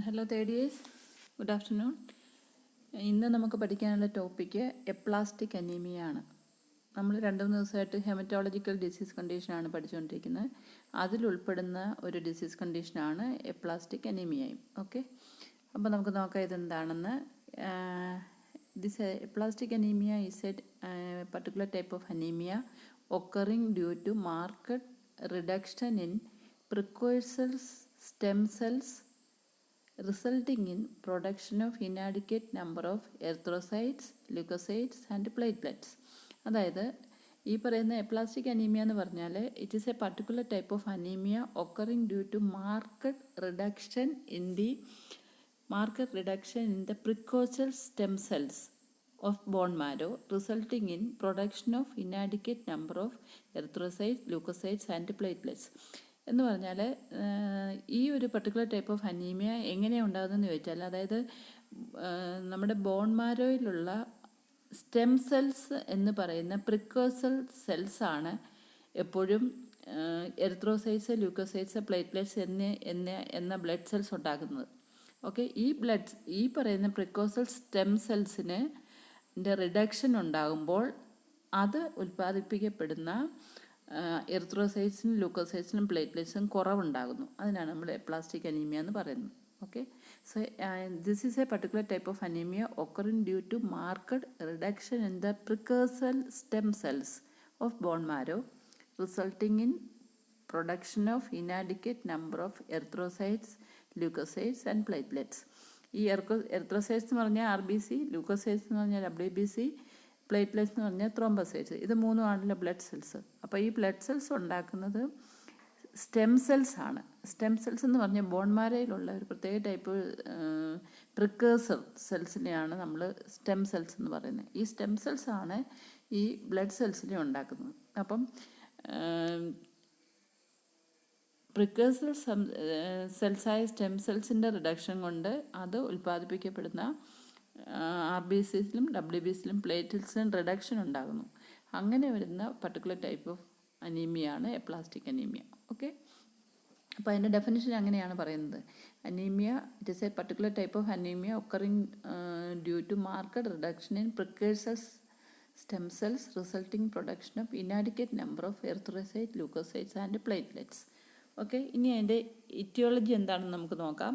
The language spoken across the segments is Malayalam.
Hello third good afternoon. ഇന്ന് നമുക്ക് പഠിക്കാനുള്ള ടോപ്പിക്ക് എപ്ലാസ്റ്റിക് അനീമിയ ആണ്. നമ്മൾ 2-3 ദിവസമായിട്ട് ഹെമറ്റോളജിക്കൽ ഡിസീസ് കണ്ടീഷനാണ് പഠിച്ചുകൊണ്ടിരിക്കുന്നത്. അതിലുൾപ്പെടുന്ന ഒരു ഡിസീസ് കണ്ടീഷനാണ് എപ്ലാസ്റ്റിക് അനീമിയയും. ഓക്കെ, അപ്പോൾ നമുക്ക് നോക്കാം ഇതെന്താണെന്ന്. Aplastic anaemia is a particular type of anaemia occurring due to marked reduction in precursor stem cells resulting in production of inadequate number of erythrocytes, leukocytes and platelets. അതായത് ഈ പറയുന്ന എപ്ലാസ്റ്റിക് അനീമിയ എന്ന് പറഞ്ഞാൽ it is a particular type of anaemia occurring due to marked reduction in the precursor stem cells of bone marrow resulting in production of inadequate number of erythrocytes, leucocytes and platelets. എന്ന് പറഞ്ഞാൽ ഈ ഒരു പർട്ടിക്കുലർ ടൈപ്പ് ഓഫ് അനീമിയ എങ്ങനെയാണ് ഉണ്ടാകുന്നതെന്ന് ചോദിച്ചാൽ, അതായത് നമ്മുടെ ബോൺ മാരോയിലുള്ള സ്റ്റെം സെൽസ് എന്ന് പറയുന്ന പ്രിക്കോഴ്സൽ സെൽസാണ് എപ്പോഴും എറിത്രോസൈറ്റ്സ്, ലൂക്കോസൈറ്റ്സ്, പ്ലേറ്റ്ലെറ്റ്സ് എന്ന ബ്ലഡ് സെൽസ് ഉണ്ടാക്കുന്നത്. ഓക്കെ, ഈ പറയുന്ന പ്രിക്കോഴ്സൽ സ്റ്റെം സെൽസിന് റിഡക്ഷൻ ഉണ്ടാകുമ്പോൾ അത് ഉൽപ്പാദിപ്പിക്കപ്പെടുന്ന എറിത്രോസൈറ്റ്സിനും ലൂക്കോസൈറ്റ്സിനും പ്ലേറ്റ്ലെറ്റ്സിനും കുറവുണ്ടാകുന്നു. അതിനാണ് നമ്മൾ എപ്ലാസ്റ്റിക് അനീമിയ എന്ന് പറയുന്നത്. Okay, so this is a particular type of anaemia occurring due to marked reduction in the precursor stem cells of bone marrow resulting in production of inadequate number of erythrocytes, leucocytes and platelets. ഈ എറിത്രോസൈറ്റ്സ് എന്ന് പറഞ്ഞാൽ RBC, ലൂക്കോസൈറ്റ്സ് എന്ന് പറഞ്ഞാൽ WBC, പ്ലേറ്റ്ലെറ്റ്സ് എന്ന് പറഞ്ഞാൽ ത്രോംബോസൈറ്റ്സ്. ഇത് മൂന്നുമാണല്ലോ ബ്ലഡ് സെൽസ്. അപ്പോൾ ഈ ബ്ലഡ് സെൽസ് ഉണ്ടാക്കുന്നത് സ്റ്റെം സെൽസ് ആണ്. സ്റ്റെം സെൽസ് എന്ന് പറഞ്ഞാൽ ബോൺമാരയിലുള്ള ഒരു പ്രത്യേക ടൈപ്പ് പ്രിക്കേഴ്സർ സെൽസിനെയാണ് നമ്മൾ സ്റ്റെം സെൽസ് എന്ന് പറയുന്നത്. ഈ സ്റ്റെം സെൽസ് ആണ് ഈ ബ്ലഡ് സെൽസിനെ ഉണ്ടാക്കുന്നത്. അപ്പം പ്രിക്കേഴ്സർ സെൽസായ സ്റ്റെം സെൽസിൻ്റെ റിഡക്ഷൻ കൊണ്ട് അത് ഉൽപ്പാദിപ്പിക്കപ്പെടുന്ന RBCസിലും WBCയിലും പ്ലേറ്റ്ലെറ്റ്സിലും റിഡക്ഷൻ ഉണ്ടാകുന്നു. അങ്ങനെ വരുന്ന പർട്ടിക്കുലർ ടൈപ്പ് ഓഫ് അനീമിയാണ് എപ്ലാസ്റ്റിക് അനീമിയ. ഓക്കെ, അപ്പോൾ അതിൻ്റെ ഡെഫിനിഷൻ അങ്ങനെയാണ് പറയുന്നത്. Anaemia it is a particular type of anaemia occurring due to marked reduction in precursor stem cells resulting production of inadequate number of erythrocyte, leucocytes and platelets. Okay, ഇനി അതിൻ്റെ ഇറ്റിയോളജി എന്താണെന്ന് നമുക്ക് നോക്കാം.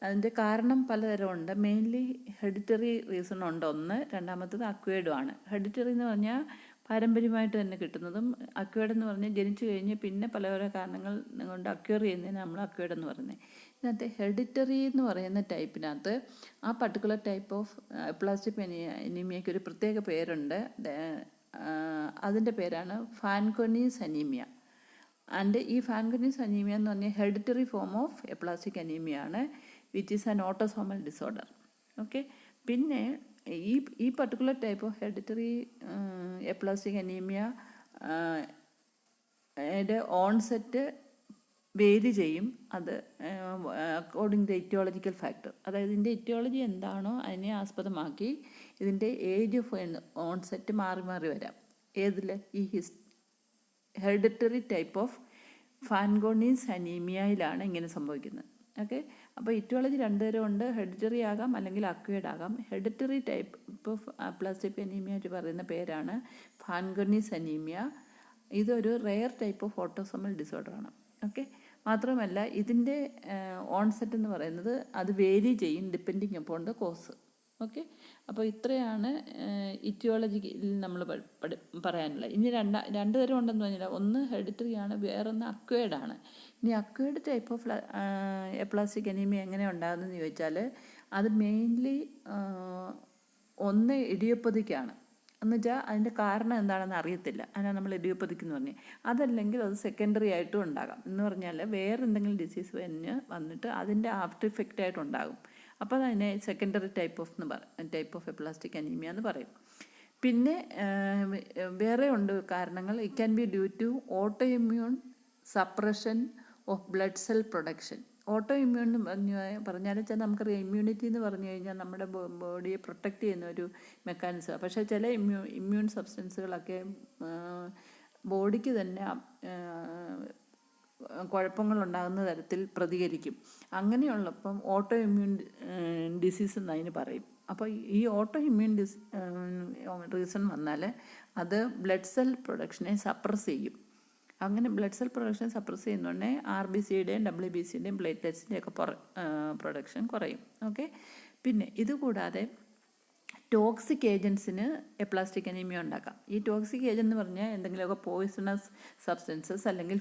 അതിൻ്റെ കാരണം പലതരമുണ്ട്. മെയിൻലി ഹെഡിറ്ററി റീസൺ ഉണ്ട് ഒന്ന്. രണ്ടാമത്തത് അക്വേഡുമാണ്. ഹെഡിറ്ററി എന്ന് പറഞ്ഞാൽ പാരമ്പര്യമായിട്ട് തന്നെ കിട്ടുന്നതും, അക്വേഡ് എന്ന് പറഞ്ഞാൽ ജനിച്ചു കഴിഞ്ഞ് പിന്നെ പല കാരണങ്ങൾ കൊണ്ട് അക്വയർ ചെയ്യുന്നതിന് നമ്മൾ അക്വേഡ് എന്ന് പറയുന്നത്. ഇതിനകത്ത് ഹെഡിറ്ററി എന്ന് പറയുന്ന ടൈപ്പിനകത്ത് ആ പർട്ടിക്കുലർ ടൈപ്പ് ഓഫ് എപ്ലാസ്റ്റിക് അനീമിയയ്ക്ക് ഒരു പ്രത്യേക പേരുണ്ട്. അതിൻ്റെ പേരാണ് ഫാൻകോനീസ് അനീമിയ. ആൻഡ് ഈ ഫാൻകോനീസ് അനീമിയ എന്ന് പറഞ്ഞാൽ ഹെഡിറ്ററി ഫോം ഓഫ് എപ്ലാസ്റ്റിക് അനീമിയാണ്, which is an autosomal disorder. Okay, പിന്നെ ഈ particular type of hereditary aplastic anaemia onset vary ചെയ്യും. അത് അക്കോർഡിംഗ് ദ ഇറ്റിയോളജിക്കൽ ഫാക്ടർ. അതായത് ഇതിൻ്റെ ഇറ്റിയോളജി എന്താണോ അതിനെ ആസ്പദമാക്കി ഇതിൻ്റെ ഏജ് ഓഫ് ഓൺസെറ്റ് മാറി മാറി വരാം. ഏതിൽ? ഈ ഹെറിഡിറ്ററി ടൈപ്പ് ഓഫ് ഫാൻകോനീസ് അനീമിയയിലാണ് ഇങ്ങനെ സംഭവിക്കുന്നത്. ഓക്കെ, അപ്പോൾ ഇറ്റിയോളജി രണ്ടുതരം ഉണ്ട്. ഹെറിഡിറ്ററി ആകാം അല്ലെങ്കിൽ അക്വയർഡ് ആകാം. Hereditary type of plastic anaemia പറയുന്ന പേരാണ് ഫാൻകോനീസ് അനീമിയ. ഇതൊരു റെയർ ടൈപ്പ് ഓഫ് ഓട്ടോസോമൽ ഡിസോർഡറാണ്. ഓക്കെ, മാത്രമല്ല ഇതിൻ്റെ ഓൺസെറ്റ് എന്ന് പറയുന്നത് അത് വേരി ചെയ്യും depending upon the cause. Okay, അപ്പോൾ ഇത്രയാണ് ഇറ്റിയോളജിയിൽ നമ്മൾ പറയാനുള്ളത്. ഇനി രണ്ട് തരം ഉണ്ടെന്ന് പറഞ്ഞാൽ ഒന്ന് ഹെറിഡിറ്ററി ആണ്, വേറൊന്ന് അക്വേർഡ്. ഇനി acquired type of aplastic anaemia എങ്ങനെ ഉണ്ടാകുന്നതെന്ന് ചോദിച്ചാൽ അത് മെയിൻലി ഒന്ന് ഇഡിയോപ്പതിക്കാണ്. എന്ന് വെച്ചാൽ അതിൻ്റെ കാരണം എന്താണെന്ന് അറിയത്തില്ല, അതിനാണ് നമ്മൾ ഇഡിയോപ്പതിക് എന്ന് പറഞ്ഞത്. അതല്ലെങ്കിൽ അത് സെക്കൻഡറി ആയിട്ടും ഉണ്ടാകാം. എന്ന് പറഞ്ഞാൽ വേറെ എന്തെങ്കിലും ഡിസീസ് വന്നിട്ട് അതിൻ്റെ ആഫ്റ്റർ ഇഫക്റ്റ് ആയിട്ടുണ്ടാകും. അപ്പോൾ അതിനെ secondary type of aplastic anaemia എന്ന് പറയും. പിന്നെ വേറെ ഉണ്ട് കാരണങ്ങൾ. It can be due to autoimmune suppression of blood cell production. Autoimmune എന്ന് പറഞ്ഞാൽ നമുക്കറിയാം, ഇമ്മ്യൂണിറ്റി എന്ന് പറഞ്ഞു കഴിഞ്ഞാൽ നമ്മുടെ ബോഡിയെ പ്രൊട്ടക്റ്റ് ചെയ്യുന്ന ഒരു മെക്കാനിസമാണ്. പക്ഷേ ചില ഇമ്മ്യൂൺ സബ്സ്റ്റൻസുകളൊക്കെ ബോഡിക്ക് തന്നെ കുഴപ്പങ്ങളുണ്ടാകുന്ന തരത്തിൽ പ്രതികരിക്കും. അങ്ങനെയുള്ളപ്പം ഓട്ടോ ഇമ്മ്യൂൺ ഡിസീസ് എന്ന് അതിന് പറയും. അപ്പോൾ ഈ ഓട്ടോ ഇമ്മ്യൂൺ റീസൺ വന്നാൽ അത് ബ്ലഡ് സെൽ പ്രൊഡക്ഷനെ സപ്രസ് ചെയ്യും. അങ്ങനെ ബ്ലഡ് സെൽ പ്രൊഡക്ഷൻ സപ്രസ് ചെയ്യുന്നതുകൊണ്ട് RBCയുടെയും WBCയുടെയും പ്ലേറ്റ്ലെറ്റ്സിൻ്റെയും ഒക്കെ പ്രൊഡക്ഷൻ കുറയും. ഓക്കെ. പിന്നെ ഇതുകൂടാതെ ടോക്സിക് ഏജൻസിന് എപ്ലാസ്റ്റിക് അനീമിയ ഉണ്ടാക്കാം. ഈ ടോക്സിക് ഏജന്റ് എന്ന് പറഞ്ഞാൽ എന്തെങ്കിലുമൊക്കെ പോയിസണസ് സബ്സ്റ്റൻസസ് അല്ലെങ്കിൽ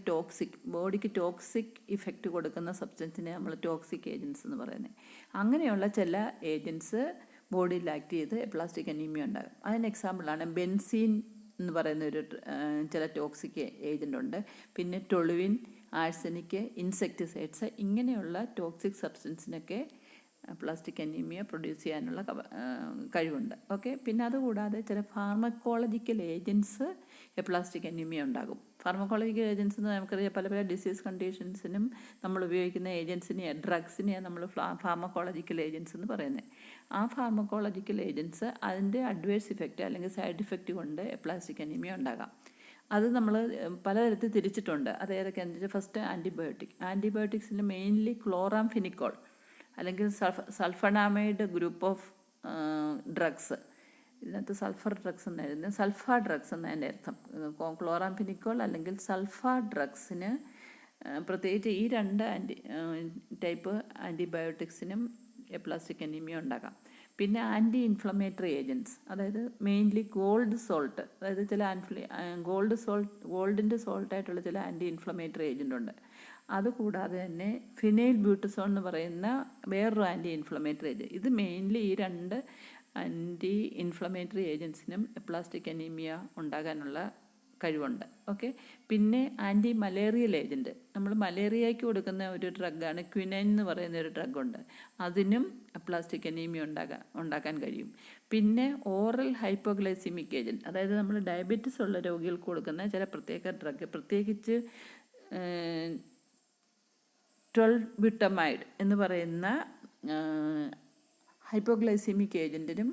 ബോഡിക്ക് ടോക്സിക് ഇഫക്റ്റ് കൊടുക്കുന്ന സബ്സ്റ്റൻസിനെ നമ്മൾ ടോക്സിക് ഏജൻസ് എന്ന് പറയുന്നത്. അങ്ങനെയുള്ള ചില ഏജൻസ് ബോഡിയിൽ ആക്ട് ചെയ്ത് എപ്ലാസ്റ്റിക് അനീമിയ ഉണ്ടാകും. അതിന് എക്സാമ്പിളാണ് ബെൻസീൻ എന്ന് പറയുന്ന ഒരു ചില ടോക്സിക് ഏജൻ്റ് ഉണ്ട്. പിന്നെ ടൊളുവിൻ, ആഴ്സനിക്, ഇൻസെക്ടിസൈഡ്സ്, ഇങ്ങനെയുള്ള ടോക്സിക് സബ്സ്റ്റൻസിനൊക്കെ പ്ലാസ്റ്റിക് അനീമിയ പ്രൊഡ്യൂസ് ചെയ്യാനുള്ള കഴിവുണ്ട്. ഓക്കെ. പിന്നെ അതുകൂടാതെ ചില ഫാർമക്കോളജിക്കൽ ഏജൻസ് പ്ലാസ്റ്റിക് അനീമിയ ഉണ്ടാകും. ഫാർമക്കോളജിക്കൽ ഏജൻസ് എന്ന് നമുക്കറിയാം, പല പല ഡിസീസ് കണ്ടീഷൻസിനും നമ്മൾ ഉപയോഗിക്കുന്ന ഏജൻസിനെയാണ്, ഡ്രഗ്സിനെയാണ് നമ്മൾ ഫാർമക്കോളജിക്കൽ ഏജൻസ് എന്ന് പറയുന്നത്. ആ ഫാർമക്കോളജിക്കൽ ഏജൻസ് അതിൻ്റെ അഡ്വേഴ്സ് ഇഫക്റ്റ് അല്ലെങ്കിൽ സൈഡ് ഇഫക്റ്റ് കൊണ്ട് പ്ലാസ്റ്റിക് അനീമിയ ഉണ്ടാകാം. അത് നമ്മൾ പലതരത്തിൽ തിരിച്ചിട്ടുണ്ട്. അത് ഏതൊക്കെയാണെന്ന് വെച്ചാൽ, ഫസ്റ്റ് ആൻറ്റിബയോട്ടിക്സിൽ മെയിൻലി ക്ലോറാംഫെനിക്കോൾ അല്ലെങ്കിൽ സൾഫണാമൈഡ് ഗ്രൂപ്പ് ഓഫ് ഡ്രഗ്സ്. ഇതിനകത്ത് സൾഫർ ഡ്രഗ്സ് എന്നായിരുന്നു, സൾഫ ഡ്രഗ്സ് എന്നതിൻ്റെ അർത്ഥം. ക്ലോറാംഫെനിക്കോൾ അല്ലെങ്കിൽ സൾഫ ഡ്രഗ്സിന് പ്രത്യേകിച്ച് ഈ രണ്ട് ടൈപ്പ് ആൻറ്റിബയോട്ടിക്സിനും പ്ലാസ്റ്റിക് അനീമിയ ഉണ്ടാകാം. പിന്നെ ആൻറ്റി ഇൻഫ്ലമേറ്ററി ഏജൻറ്റ്സ്, അതായത് മെയിൻലി ഗോൾഡ് സോൾട്ട്, അതായത് ചില ഗോൾഡിൻ്റെ സോൾട്ടായിട്ടുള്ള ചില ആൻറ്റി ഇൻഫ്ലമേറ്ററി ഏജൻ്റ് ഉണ്ട്. അതുകൂടാതെ തന്നെ ഫിനൈൽ ബ്യൂട്ടസോൺ എന്ന് പറയുന്ന വേറൊരു ആൻറ്റി ഇൻഫ്ലമേറ്ററി ഏജൻറ്റ്. ഇത് മെയിൻലി ഈ രണ്ട് ആൻറ്റി ഇൻഫ്ലമേറ്ററി ഏജൻസിനും പ്ലാസ്റ്റിക് അനീമിയ ഉണ്ടാകാനുള്ള കഴിവുണ്ട്. ഓക്കെ. പിന്നെ ആൻറ്റി മലേറിയൽ ഏജൻറ്റ്, നമ്മൾ മലേറിയയ്ക്ക് കൊടുക്കുന്ന ഒരു ഡ്രഗാണ് ക്വിനൈൻ എന്ന് പറയുന്ന ഒരു ഡ്രഗുണ്ട്. അതിനും പ്ലാസ്റ്റിക് അനീമിയ ഉണ്ടാക്കാൻ കഴിയും. പിന്നെ ഓറൽ ഹൈപ്പോഗ്ലൈസിമിക് ഏജൻറ്റ്, അതായത് നമ്മൾ ഡയബറ്റിസ് ഉള്ള രോഗികൾക്ക് കൊടുക്കുന്ന ചില പ്രത്യേക ഡ്രഗ്, പ്രത്യേകിച്ച് 12-ബുട്ടമൈഡ് എന്ന് പറയുന്ന ഹൈപ്പോഗ്ലൈസിമിക് ഏജൻറ്റിനും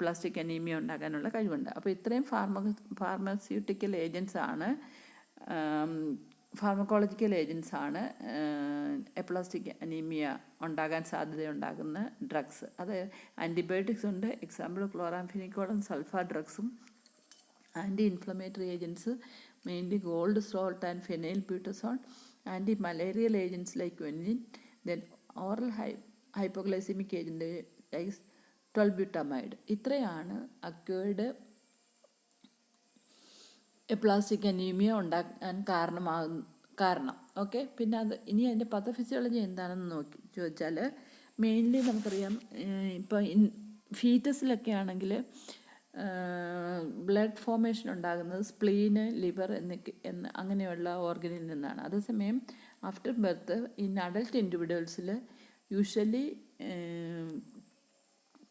പ്ലാസ്റ്റിക് അനീമിയ ഉണ്ടാകാനുള്ള കഴിവുണ്ട്. അപ്പോൾ ഇത്രയും ഫാർമസ്യൂട്ടിക്കൽ ഏജൻസാണ്, ഫാർമക്കോളജിക്കൽ ഏജൻസാണ് പ്ലാസ്റ്റിക് അനീമിയ ഉണ്ടാകാൻ സാധ്യതയുണ്ടാകുന്ന ഡ്രഗ്സ്. അത് ആൻറ്റിബയോട്ടിക്സ് ഉണ്ട്, എക്സാമ്പിൾ ക്ലോറാംഫെനിക്കോളും സൾഫ ഡ്രഗ്സും. Anti inflammatory agents mainly gold salt and phenylbutazone. Anti-malarial agents like quinine, then oral hypoglycemic agent like 12-butamide. ഇത്രയാണ് അക്വേർഡ് പ്ലാസ്റ്റിക് അനീമിയ ഉണ്ടാക്കാൻ കാരണം. ഓക്കെ. പിന്നെ ഇനി അതിൻ്റെ പതഫിസിയോളജി എന്താണെന്ന് ചോദിച്ചാൽ, മെയിൻലി നമുക്കറിയാം, ഇപ്പോൾ ഫീറ്റസിലൊക്കെ ആണെങ്കിൽ ബ്ലഡ് ഫോർമേഷൻ ഉണ്ടാകുന്നത് സ്പ്ലീന്, ലിവർ അങ്ങനെയുള്ള ഓർഗനിൽ നിന്നാണ്. അതേസമയം ആഫ്റ്റർ ബർത്ത് ഇൻ അഡൽട്ട് ഇൻഡിവിജ്വൽസിൽ യൂഷ്വലി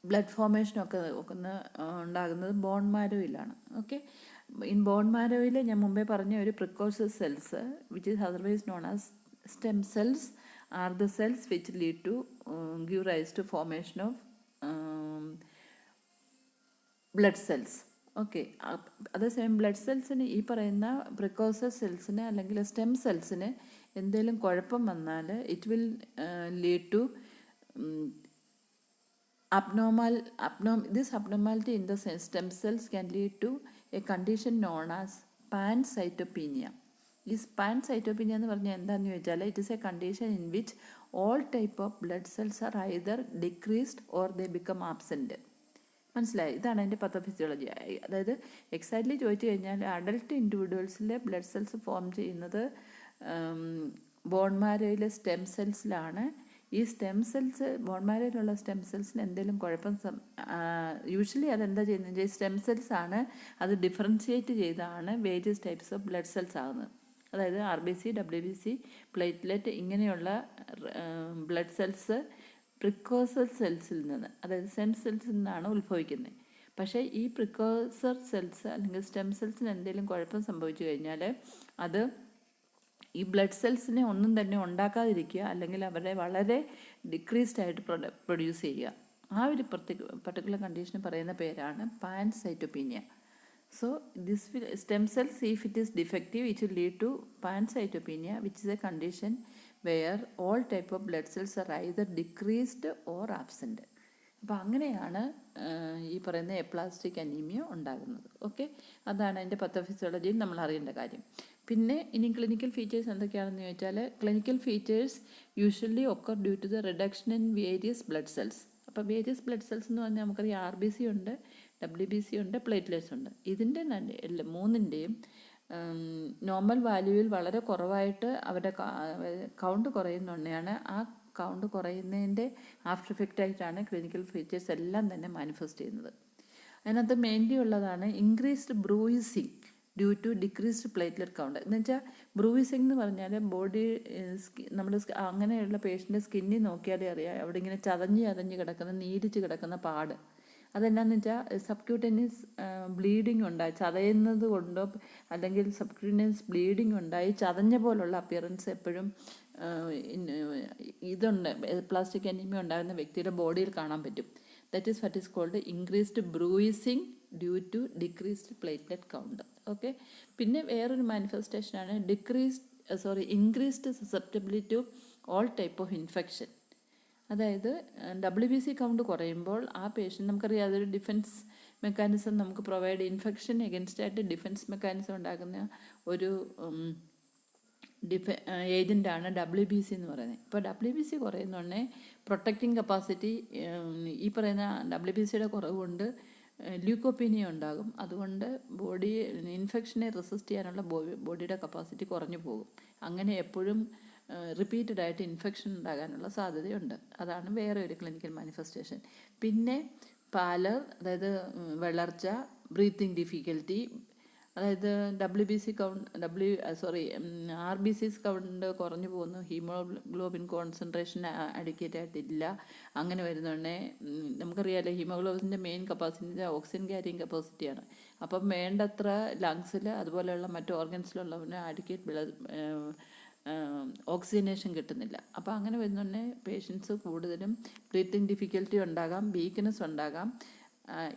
ബ്ലഡ് ഫോർമേഷനൊക്കെ ഉണ്ടാകുന്നത് ബോൺ മാരോയിലാണ്. ഓക്കെ. ഇൻ ബോൺ മാരോയിൽ ഞാൻ മുമ്പേ പറഞ്ഞ ഒരു precursor cells which is otherwise known as stem cells are the cells which lead to give rise to formation of blood cells. Okay. അതേസമയം ബ്ലഡ് സെൽസിന്, ഈ പറയുന്ന പ്രിക്കോഴ്സർ സെൽസിന് അല്ലെങ്കിൽ സ്റ്റെം സെൽസിന് എന്തെങ്കിലും കുഴപ്പം വന്നാൽ it will lead to this abnormality in the stem cells can lead to a condition known as pancytopenia. This pancytopenia എന്ന് പറഞ്ഞാൽ എന്താണെന്ന് ചോദിച്ചാൽ, it is A condition in which all type of blood cells are either decreased or they become absent. മനസ്സിലായി? ഇതാണ് അതിൻ്റെ പതഫിസിയോളജി. അതായത് എക്സാക്ട്ലി ചോദിച്ചു കഴിഞ്ഞാൽ, അഡൽട്ട് ഇൻഡിവിജ്വൽസിലെ ബ്ലഡ് സെൽസ് ഫോം ചെയ്യുന്നത് ബോൺ മാരോയിലെ സ്റ്റെം സെൽസിലാണ്. ഈ സ്റ്റെം സെൽസ്, ബോൺ മാരോയിലുള്ള സ്റ്റെം സെൽസിന് എന്തെങ്കിലും കുഴപ്പം യൂഷ്വലി അതെന്താ ചെയ്യുന്നത്, സ്റ്റെം സെൽസ് ആണ് അത് ഡിഫറൻഷിയേറ്റ് ചെയ്താണ് various types of blood cells ആകുന്നത്. അതായത് RBC, WBC, പ്ലേറ്റ്ലെറ്റ് ഇങ്ങനെയുള്ള ബ്ലഡ് സെൽസ് പ്രിക്കോഴ്സർ സെൽസിൽ നിന്ന്, അതായത് സ്റ്റെം സെൽസിൽ നിന്നാണ് ഉത്ഭവിക്കുന്നത്. പക്ഷേ ഈ പ്രിക്കോഴ്സർ സെൽസ് അല്ലെങ്കിൽ സ്റ്റെം സെൽസിന് എന്തെങ്കിലും കുഴപ്പം സംഭവിച്ചു കഴിഞ്ഞാൽ അത് ഈ ബ്ലഡ് സെൽസിനെ ഒന്നും തന്നെ ഉണ്ടാക്കാതിരിക്കുക, അല്ലെങ്കിൽ അവരെ വളരെ ഡിക്രീസ്ഡ് ആയിട്ട് പ്രൊഡ്യൂസ് ചെയ്യുക. ആ ഒരു പർട്ടിക്കുലർ കണ്ടീഷന് പറയുന്ന പേരാണ് പാൻസൈറ്റോപീനിയ. So this will, stem cells, if it is defective, it will lead to pancytopenia, which is a condition where all type of blood cells are either decreased or absent. അപ്പോൾ അങ്ങനെയാണ് ഈ പറയുന്ന എപ്ലാസ്റ്റിക് അനീമിയ ഉണ്ടാകുന്നത്. ഓക്കെ, അതാണ് അതിൻ്റെ പത്തോഫിസിയോളജിയിൽ നമ്മൾ അറിയേണ്ട കാര്യം. പിന്നെ ഇനി ക്ലിനിക്കൽ ഫീച്ചേഴ്സ് എന്തൊക്കെയാണെന്ന് ചോദിച്ചാൽ, clinical features usually occur due to the reduction in various blood cells. അപ്പോൾ വേരിയസ് ബ്ലഡ് സെൽസ് എന്ന് പറഞ്ഞാൽ നമുക്കറിയാം RBC ഉണ്ട്, WBC ഉണ്ട്, പ്ലേറ്റ്ലെറ്റ്സ് ഉണ്ട്. ഇതിൻ്റെ മൂന്നിൻ്റെയും നോർമൽ വാല്യൂവിൽ വളരെ കുറവായിട്ട് അവരുടെ കൗണ്ട് കുറയുന്നുണ്ടെയാണ്. ആ കൗണ്ട് കുറയുന്നതിൻ്റെ ആഫ്റ്റർ എഫക്റ്റ് ആയിട്ടാണ് ക്ലിനിക്കൽ ഫീച്ചേഴ്സ് എല്ലാം തന്നെ മാനിഫെസ്റ്റ് ചെയ്യുന്നത്. അതിനകത്ത് മെയിൻലി ഉള്ളതാണ് increased bruising due to decreased platelet count. എന്ന് വെച്ചാൽ ബ്രൂയിസിങ് എന്ന് പറഞ്ഞാൽ ബോഡി നമ്മൾ അങ്ങനെയുള്ള പേഷ്യൻ്റെ സ്കിന്നിൽ നോക്കിയാലേ അറിയാം, അവിടെ ഇങ്ങനെ ചതഞ്ഞ് കിടക്കുന്ന, നീരിച്ച് കിടക്കുന്ന പാട്. അതെന്നാന്ന് വെച്ചാൽ സബ്ക്യൂട്ടേനിയസ് ബ്ലീഡിങ് ഉണ്ടായി, ചതയുന്നത് കൊണ്ടോ അല്ലെങ്കിൽ സബ്ക്യൂട്ടേനിയസ് ബ്ലീഡിങ് ഉണ്ടായി ചതഞ്ഞ പോലുള്ള അപ്പിയറൻസ് എപ്പോഴും ഇതുണ്ട്. പ്ലാസ്റ്റിക് അനീമിയ ഉണ്ടാകുന്ന വ്യക്തിയുടെ ബോഡിയിൽ കാണാൻ പറ്റും. That is what is called increased bruising due to decreased platelet count. Okay, പിന്നെ വേറൊരു മാനിഫെസ്റ്റേഷനാണ് increased susceptibility to all type of infection. അതായത് WBC കൗണ്ട് കുറയുമ്പോൾ ആ പേഷ്യൻ്റ്, നമുക്കറിയാം അതൊരു ഡിഫൻസ് മെക്കാനിസം നമുക്ക് പ്രൊവൈഡ്, ഇൻഫെക്ഷൻ എഗൻസ്റ്റ് ആയിട്ട് ഡിഫൻസ് മെക്കാനിസം ഉണ്ടാക്കുന്ന ഒരു ഏജൻ്റാണ് WBC എന്ന് പറയുന്നത്. ഇപ്പോൾ WBC കുറയുന്നുണ്ടേ പ്രൊട്ടക്റ്റിംഗ് കപ്പാസിറ്റി, ഈ പറയുന്ന WBCയുടെ കുറവ് കൊണ്ട് ല്യൂക്കോപ്പീനിയ ഉണ്ടാകും. അതുകൊണ്ട് ബോഡി ഇൻഫെക്ഷനെ റെസിസ്റ്റ് ചെയ്യാനുള്ള ബോഡിയുടെ കപ്പാസിറ്റി കുറഞ്ഞു പോകും. അങ്ങനെ എപ്പോഴും റിപ്പീറ്റഡ് ആയിട്ട് ഇൻഫെക്ഷൻ ഉണ്ടാകാനുള്ള സാധ്യതയുണ്ട്. അതാണ് വേറെ ഒരു ക്ലിനിക്കൽ മാനിഫെസ്റ്റേഷൻ. പിന്നെ പാലർ, അതായത് വളർച്ച, ബ്രീത്തിങ് ഡിഫിക്കൽറ്റി, അതായത് RBCs കൗണ്ട് കുറഞ്ഞു പോകുന്നു, ഹീമോഗ്ലോബിൻ കോൺസെൻട്രേഷൻ അഡിക്വേറ്റ് ആയിട്ടില്ല. അങ്ങനെ വരുന്നുണ്ടേ നമുക്കറിയാമല്ലോ ഹീമോഗ്ലോബിൻ്റെ മെയിൻ കപ്പാസിറ്റി ഓക്സിജൻ ക്യാരിങ് കപ്പാസിറ്റിയാണ്. അപ്പം വേണ്ടത്ര ലങ്സിൽ അതുപോലെയുള്ള മറ്റു ഓർഗൻസിലുള്ളവന് അഡിക്വേറ്റ് ഓക്സിജനേഷൻ കിട്ടുന്നില്ല. അപ്പോൾ അങ്ങനെ വരുന്നുണ്ടേ പേഷ്യൻസ് കൂടുതലും ബ്രീത്തിങ് ഡിഫിക്കൽറ്റി ഉണ്ടാകാം, വീക്ക്നെസ് ഉണ്ടാകാം.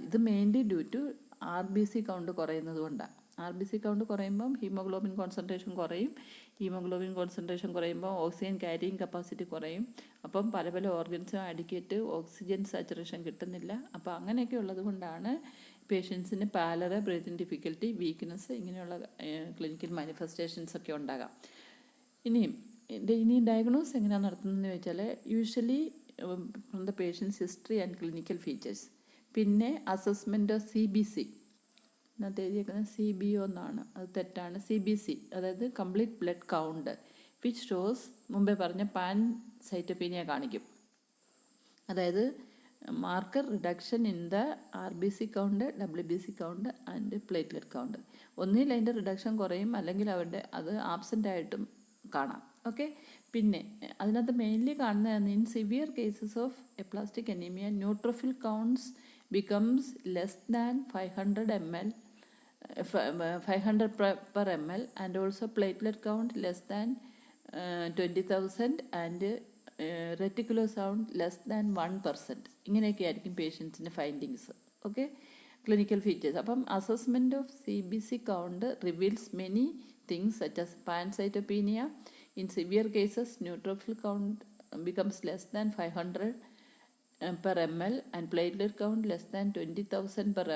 ഇത് mainly due to RBC count കുറയുന്നത് കൊണ്ടാണ്. RBC കൗണ്ട് കുറയുമ്പം ഹീമോഗ്ലോബിൻ കോൺസെൻട്രേഷൻ കുറയും. ഹീമോഗ്ലോബിൻ കോൺസെൻട്രേഷൻ കുറയുമ്പോൾ ഓക്സിജൻ ക്യാരിയിങ് കപ്പാസിറ്റി കുറയും. അപ്പം പല ഓർഗൻസും അഡിക്വേറ്റ് ഓക്സിജൻ സാച്ചുറേഷൻ കിട്ടുന്നില്ല. അപ്പോൾ അങ്ങനെയൊക്കെ ഉള്ളത് കൊണ്ടാണ് പേഷ്യൻസിന് പാലർ, ബ്രീത്തിങ് ഡിഫിക്കൽറ്റി, വീക്ക്നെസ്, ഇങ്ങനെയുള്ള ക്ലിനിക്കൽ മാനിഫെസ്റ്റേഷൻസ് ഒക്കെ ഉണ്ടാകാം. ഇനി ഡയഗ്നോസ് എങ്ങനെയാണ് നടത്തുന്നതെന്ന് ചോദിച്ചാൽ, usually from the patient's history and clinical features. പിന്നെ അസസ്മെൻറ്റ് ഓഫ് CBC, ഇതിനകത്ത് എഴുതിയേക്കുന്നത് CBO എന്നാണ്, അത് തെറ്റാണ്. CBC അതായത് complete blood count which shows, മുമ്പേ പറഞ്ഞ പാൻസൈറ്റോപീനിയ കാണിക്കും. അതായത് marked reduction in the RBC count, WBC count and platelet count. ഒന്നിൽ അതിൻ്റെ റിഡക്ഷൻ കുറയും, അല്ലെങ്കിൽ അത് ആബ്സെൻ്റ് ആയിട്ടും കാണാം. ഓക്കെ, പിന്നെ അതിനകത്ത് മെയിൻലി കാണുന്നതാണ് in severe cases of aplastic anaemia neutrophil counts becomes less than 500 per ml and also platelet count less than 20,000 and reticulocyte less than 1%. ഇങ്ങനെയൊക്കെ ആയിരിക്കും പേഷ്യൻസിൻ്റെ ഫൈൻഡിങ്സ്. Okay, clinical features. അപ്പം assessment of CBC count reveals many things such as pancytopenia. In severe cases neutrophil count becomes less than 500 per ml and platelet count less than 20,000 per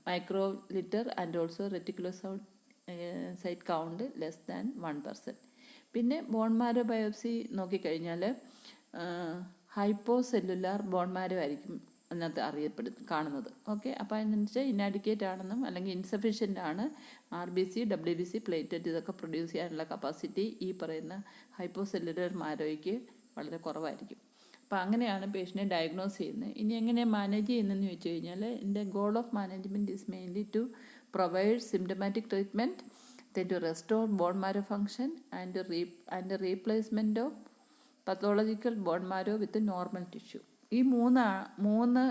microliter and also reticulocyte count less than 1%. പിന്നെ ബോൺ മാരോ ബയോപ്സി നോക്കിക്കഴിഞ്ഞാൽ ഹൈപ്പോസെല്ലുലാർ ബോൺ മാരോ ആയിരിക്കും അതിനകത്ത് കാണുന്നത്. ഓക്കെ, അപ്പോൾ അതിനനുസരിച്ച് ഇനാഡിക്കേറ്റ് ആണെന്നും അല്ലെങ്കിൽ ഇൻസഫിഷ്യൻ്റ് ആണ് RBC, WBC, പ്ലേറ്റ്ലെറ്റ് ഇതൊക്കെ പ്രൊഡ്യൂസ് ചെയ്യാനുള്ള കപ്പാസിറ്റി ഈ പറയുന്ന ഹൈപ്പോസെല്ലുലാർ മാരോയ്ക്ക് വളരെ കുറവായിരിക്കും. അപ്പോൾ അങ്ങനെയാണ് പേഷ്യനെ ഡയഗ്നോസ് ചെയ്യുന്നത്. ഇനി എങ്ങനെയാണ് മാനേജ് ചെയ്യുന്നതെന്ന് ചോദിച്ചു കഴിഞ്ഞാൽ, എൻ്റെ goal of management is mainly to provide symptomatic treatment, then to restore bone marrow function and replacement of pathological bone marrow with normal tissue. ഈ മൂന്ന്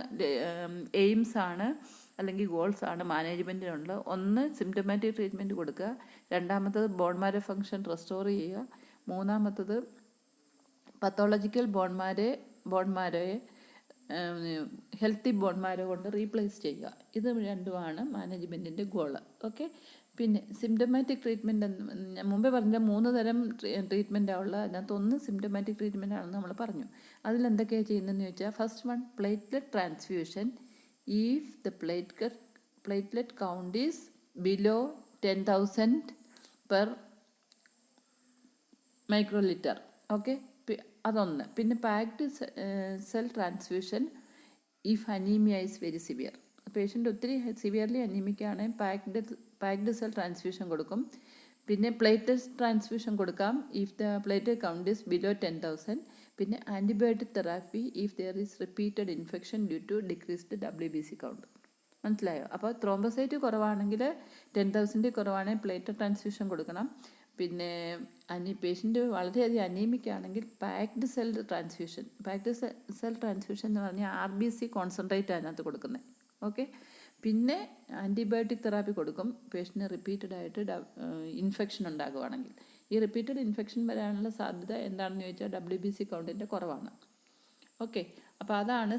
എയിംസ് ആണ് അല്ലെങ്കിൽ ഗോൾസ് ആണ് മാനേജ്മെൻറ്റിനുള്ളത്. ഒന്ന് സിംറ്റമാറ്റിക് ട്രീറ്റ്മെൻറ്റ് കൊടുക്കുക, രണ്ടാമത്തത് ബോൺ മാരോ ഫങ്ഷൻ റെസ്റ്റോർ ചെയ്യുക, മൂന്നാമത്തത് പത്തോളജിക്കൽ ബോൺ മാരോയെ ഹെൽത്തി ബോൺ മാരോ കൊണ്ട് റീപ്ലേസ് ചെയ്യുക. ഇത് രണ്ടുമാണ് മാനേജ്മെൻറ്റിൻ്റെ ഗോള്. ഓക്കെ. പിന്നെ സിംറ്റമാറ്റിക് ട്രീറ്റ്മെൻറ്റ് ഞാൻ മുമ്പേ പറഞ്ഞ 3 തരം ട്രീറ്റ്മെൻറ്റാണ് ഉള്ളത്. അതിനകത്ത് ഒന്ന് സിംറ്റമാറ്റിക് ട്രീറ്റ്മെൻ്റ് ആണെന്ന് നമ്മൾ പറഞ്ഞു. അതിലെന്തൊക്കെയാണ് ചെയ്യുന്നതെന്ന് ചോദിച്ചാൽ, first one platelet transfusion. If the platelet count is below 10,000 per microlitre. Okay, അതൊന്ന്. പിന്നെ packed cell transfusion if anaemia is very severe. Patient ഒത്തിരി സിവിയർലി അനീമിക്കാണെങ്കിൽ പാക്ഡ് സെൽ ട്രാൻസ്ഫ്യൂഷൻ കൊടുക്കും. പിന്നെ പ്ലേറ്റ്ലെറ്റ് ട്രാൻസ്ഫ്യൂഷൻ കൊടുക്കാം if the platelet count is below 10,000. പിന്നെ antibiotic therapy if there is repeated infection due to decreased WBC count. മനസ്സിലായോ? അപ്പോൾ ത്രോംബോസൈറ്റ് കുറവാണെങ്കിൽ 10,000 കുറവാണെങ്കിൽ പ്ലേറ്റ്ലെറ്റ് ട്രാൻസ്ഫ്യൂഷൻ കൊടുക്കണം. പിന്നെ പേഷ്യൻ്റ് വളരെയധികം അനീമിക്കാണെങ്കിൽ പാക്ഡ് സെൽ ട്രാൻസ്ഫ്യൂഷൻ എന്ന് പറഞ്ഞാൽ RBC കോൺസെൻട്രേറ്റ് അതിനകത്ത് കൊടുക്കുന്നത്. ഓക്കെ. പിന്നെ ആൻറ്റിബയോട്ടിക് തെറാപ്പി കൊടുക്കും പേഷ്യൻ്റ് റിപ്പീറ്റഡായിട്ട് ഇൻഫെക്ഷൻ ഉണ്ടാകുവാണെങ്കിൽ. ഈ റിപ്പീറ്റഡ് ഇൻഫെക്ഷൻ വരാനുള്ള സാധ്യത എന്താണെന്ന് ചോദിച്ചാൽ WBC കൗണ്ടിൻ്റെ കുറവാണ്. ഓക്കെ. അപ്പോൾ അതാണ്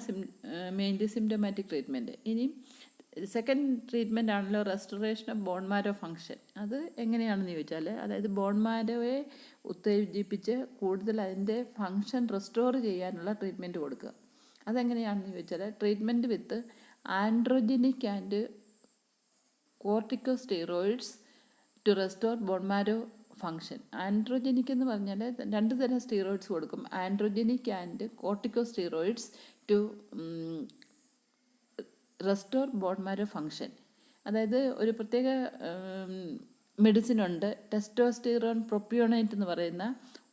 മെയിൻലി സിംറ്റമാറ്റിക് ട്രീറ്റ്മെൻറ്റ്. ഇനി സെക്കൻഡ് ട്രീറ്റ്മെൻ്റ് ആണല്ലോ restoration of bone marrow function. അത് എങ്ങനെയാണെന്ന് ചോദിച്ചാൽ, അതായത് ബോൺ മാരോയെ ഉത്തേജിപ്പിച്ച് കൂടുതൽ അതിൻ്റെ ഫങ്ഷൻ റെസ്റ്റോർ ചെയ്യാനുള്ള ട്രീറ്റ്മെൻറ്റ് കൊടുക്കുക. അതെങ്ങനെയാണെന്ന് ചോദിച്ചാൽ, treatment with androgenic and corticosteroids to restore bone marrow function. Androgenic എന്ന് പറഞ്ഞാൽ 2 തരം സ്റ്റീറോയിഡ്സ് കൊടുക്കും. Androgenic and corticosteroids to restore bone marrow function. അതായത് ഒരു പ്രത്യേക മെഡിസിനുണ്ട്, ടെസ്റ്റോസ്റ്റിറോൺ പ്രൊപ്പിയോണേറ്റ് എന്ന് പറയുന്ന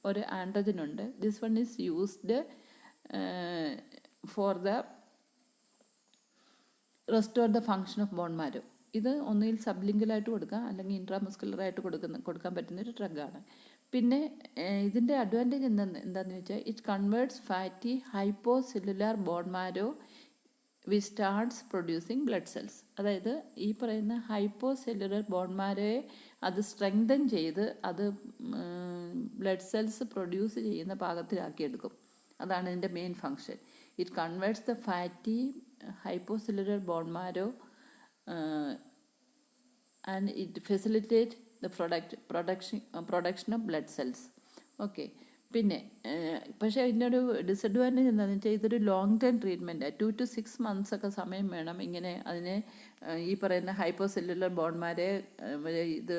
ഒരു ആൻഡ്രോജനുണ്ട്. This one is used for the restore the function of bone marrow. ഇത് ഒന്നുകിൽ സബ്ലിംഗലായിട്ട് കൊടുക്കാം, അല്ലെങ്കിൽ ഇൻട്രാമസ്കുലറായിട്ട് കൊടുക്കാൻ പറ്റുന്നൊരു ഡ്രഗാണ്. പിന്നെ ഇതിൻ്റെ അഡ്വാൻറ്റേജ് എന്താണെന്ന് വെച്ചാൽ, it converts fatty hypocellular bone marrow which starts producing blood cells. അതായത് ഈ പറയുന്ന ഹൈപ്പോസെല്ലുലർ ബോൺ മാരോയെ അത് സ്ട്രെങ്തൻ ചെയ്ത് അത് ബ്ലഡ് സെൽസ് പ്രൊഡ്യൂസ് ചെയ്യുന്ന പാകത്തിലാക്കിയെടുക്കും. അതാണ് ഇതിൻ്റെ main function. It converts the fatty hypocellular bone marrow and it facilitates the production of blood cells. Okay. പിന്നെ പക്ഷേ അതിൻ്റെ ഒരു ഡിസഡ്വാൻറ്റേജ് എന്താണെന്ന് വെച്ചാൽ, ഇതൊരു ലോങ് ടേം ട്രീറ്റ്മെൻറ്റാണ്. 2 to 6 months ഒക്കെ സമയം വേണം ഇങ്ങനെ അതിനെ ഈ പറയുന്ന ഹൈപ്പോസെല്ലുലർ ബോൺമാരെ ഇത്